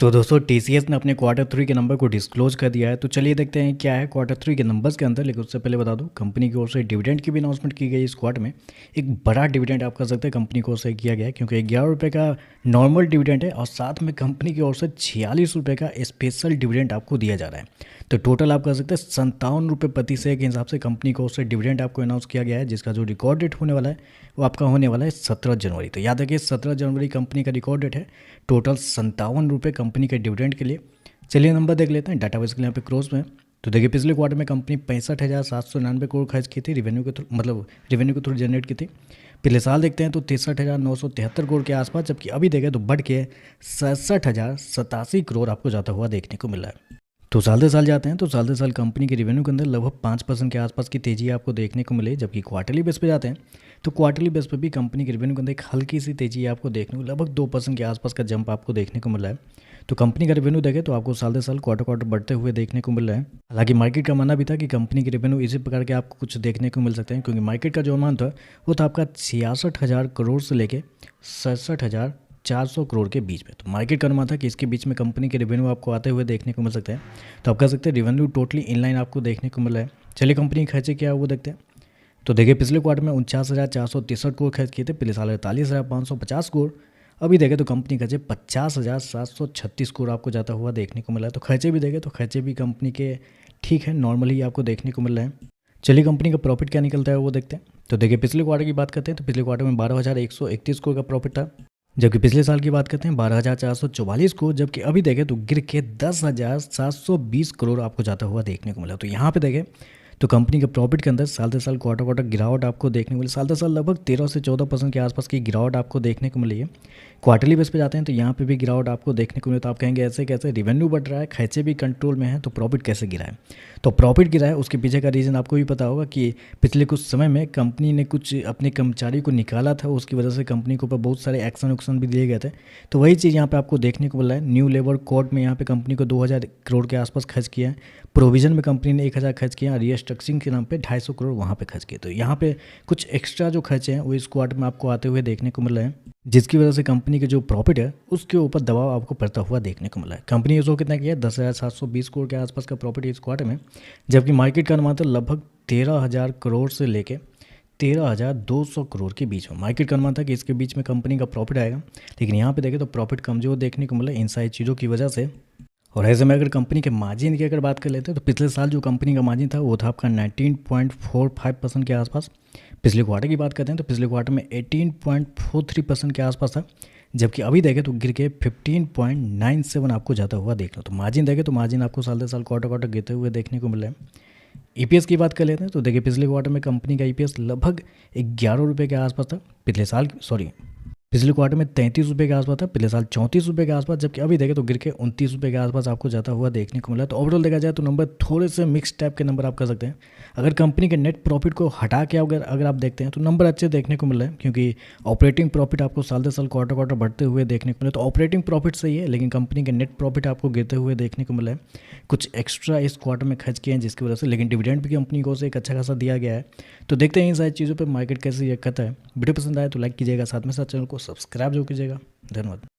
तो दोस्तों टीसीएस ने अपने क्वार्टर थ्री के नंबर को डिस्क्लोज कर दिया है। तो चलिए देखते हैं क्या है क्वार्टर थ्री के नंबर्स के अंदर। लेकिन उससे पहले बता दूं, कंपनी की ओर से डिविडेंड की भी अनाउंसमेंट की गई इस क्वार्टर में। एक बड़ा डिविडेंड आप कह सकते हैं कंपनी की ओर से किया गया है, क्योंकि 11 रुपये का नॉर्मल डिविडेंड है और साथ में कंपनी की ओर से 46 रुपये का स्पेशल डिविडेंड आपको दिया जा रहा है। तो टोटल आप कह सकते हैं 57 रुपये प्रति शेयर के हिसाब से कंपनी की ओर से डिविडेंड आपको अनाउंस किया गया है, जिसका जो रिकॉर्ड डेट होने वाला है वो आपका होने वाला है 17 जनवरी। तो याद रखिए 17 जनवरी कंपनी का रिकॉर्ड डेट है। टोटल 57 रुपये कंपनी के डिविडेंड के लिए। चलिए नंबर देख लेते हैं डाटाबेस के लिए यहाँ पे क्रॉस में। तो देखिए पिछले क्वार्टर में कंपनी 65,799 करोड़ खर्च की थी रिवेन्यू के थ्रू, मतलब रिवेन्यू के थ्रू जनरेट की थी। पिछले साल देखते हैं तो 63,973 करोड़ के आसपास, जबकि अभी देखें तो बढ़ के 67,087 करोड़ आपको जाता हुआ देखने को मिल रहा है। तो साल दर साल जाते हैं तो साल दर साल कंपनी के रेवेन्यू के अंदर लगभग 5% के आसपास की तेजी आपको देखने को मिले। जबकि क्वार्टरली बेस पे जाते हैं तो क्वार्टरली बेस पे भी कंपनी के रेवेन्यू के अंदर एक हल्की सी तेजी आपको देखने को लगभग 2% के आसपास का जंप आपको देखने को मिल रहा है। तो कंपनी का रेवेन्यू देखें तो आपको साल दर साल क्वार्टर क्वार्टर बढ़ते हुए देखने को मिल रहा है। हालांकि मार्केट का मानना भी था कि कंपनी के रेवेन्यू इसी प्रकार के आपको कुछ देखने को मिल सकते हैं, क्योंकि मार्केट का जो अमाउंट था वो था आपका 66,000 करोड़ से लेके 67,400 करोड़ के बीच में। तो मार्केट का अनुमान था कि इसके बीच में कंपनी के रेवेन्यू आपको आते हुए देखने को मिल सकते हैं। तो आप कह सकते हैं रेवेन्यू टोटली इनलाइन आपको देखने को मिल रहा है। चलिए कंपनी के खर्चे क्या है वो देखते हैं। तो देखिए पिछले क्वार्टर में 49,463 करोड़ खर्च किए थे, पिछले साल 48,550 करोड़। अभी देखें तो कंपनी खर्चे 50,736 करोड़ आपको जाता हुआ देखने को मिला है। तो खर्चे भी देखें तो खर्चे भी कंपनी के ठीक है, नॉर्मली आपको देखने को मिल रहे हैं। चलिए कंपनी का प्रॉफिट क्या निकलता है वो देखते हैं। तो देखिए पिछले क्वार्टर की बात करते हैं तो पिछले क्वार्टर में 12,131 करोड़ का प्रॉफिट था, जबकि पिछले साल की बात करते हैं 12,444 करोड़। जबकि अभी देखें तो गिर के 10,720 करोड़ आपको जाता हुआ देखने को मिला। तो यहाँ पे देखें तो कंपनी के प्रॉफिट के अंदर साल दर साल क्वार्टर क्वार्टर गिरावट आपको देखने को मिली। साल दर साल लगभग 13 से 14% के आसपास की गिरावट आपको देखने को मिली है। क्वार्टरली बेस पे जाते हैं तो यहाँ पे भी गिरावट आपको देखने को मिली। तो आप कहेंगे ऐसे कैसे, रेवेन्यू बढ़ रहा है, खर्चे भी कंट्रोल में है, तो प्रॉफिट कैसे गिरा है। तो प्रॉफिट गिरा है उसके पीछे का रीज़न आपको भी पता होगा कि पिछले कुछ समय में कंपनी ने कुछ अपने कर्मचारी को निकाला था, उसकी वजह से कंपनी के ऊपर बहुत सारे एक्शन उक्शन भी दिए गए थे। तो वही चीज़ यहाँ पे आपको देखने को मिल रहा है। न्यू लेबर कोड में यहाँ पे कंपनी को 2,000 करोड़ के आसपास खर्च किया है। प्रोविजन में कंपनी ने 1,000 खर्च किया, रीस्ट्रक्चरिंग के नाम पे 250 करोड़ वहाँ पे खर्च किए। तो यहाँ पे कुछ एक्स्ट्रा जो खर्चे हैं वो इस क्वार्टर में आपको आते हुए देखने को मिल रहे हैं, जिसकी वजह से कंपनी के जो प्रॉफिट है उसके ऊपर दबाव आपको पड़ता हुआ देखने को मिला है। कंपनी इसको कितना किया, 10,720 करोड़ के आसपास का प्रॉफिट इस क्वार्टर में, जबकि मार्केट का अनुमान था लगभग 13,000 करोड़ से लेके 13,200 करोड़ के बीच में। मार्केट का अनुमान था कि इसके बीच में कंपनी का प्रॉफिट आएगा, लेकिन यहाँ पे देखें तो प्रॉफिट कमजोर देखने को मिला इन सारी चीज़ों की वजह से। और ऐसे में अगर कंपनी के मार्जिन की अगर बात कर लेते हैं तो पिछले साल जो कंपनी का मार्जिन था वो था आपका 19.45% के आसपास। पिछले क्वार्टर की बात करते हैं तो पिछले क्वार्टर में 18.43% के आसपास था, जबकि अभी देखें तो गिर के 15.97 आपको जाता हुआ देख लो। तो मार्जिन देखें तो मार्जिन आपको साल दर साल क्वार्टर क्वार्टर गिरते हुए देखने को मिल रहा है। ईपीएस की बात कर लेते हैं तो देखिए पिछले क्वार्टर में कंपनी का ईपीएस लगभग 11 रुपये के आसपास था। पिछले क्वार्टर में 33 रुपये के आसपास था, पिछले साल 34 रुपये के आसपास, जबकि अभी देखें तो गिर के 29 रुपये के आसपास आपको जाता हुआ देखने को मिला। तो ओवरऑल देखा जाए तो नंबर थोड़े से मिक्स टाइप के नंबर आप कर सकते हैं। अगर कंपनी के नेट प्रॉफिट को हटा के अगर आप देखते हैं तो नंबर अच्छे देखने को मिल रहे हैं, क्योंकि ऑपरेटिंग प्रॉफिट आपको साल दर साल क्वार्टर क्वार्टर बढ़ते हुए देखने को मिले। तो ऑपरेटिंग प्रॉफिट सही है, लेकिन कंपनी के नेट प्रॉफिट आपको गिरते हुए देखने को मिला है। कुछ एक्स्ट्रा इस क्वार्टर में खर्च किए हैं जिसकी वजह से, लेकिन डिविडेंड भी कंपनी को से एक अच्छा खासा दिया गया है। तो देखते हैं इन सारी चीज़ों पर मार्केट कैसे रिएक्ट करता है। वीडियो पसंद आए तो लाइक कीजिएगा, साथ में साथ चैनल को सब्सक्राइब जो कीजिएगा। धन्यवाद।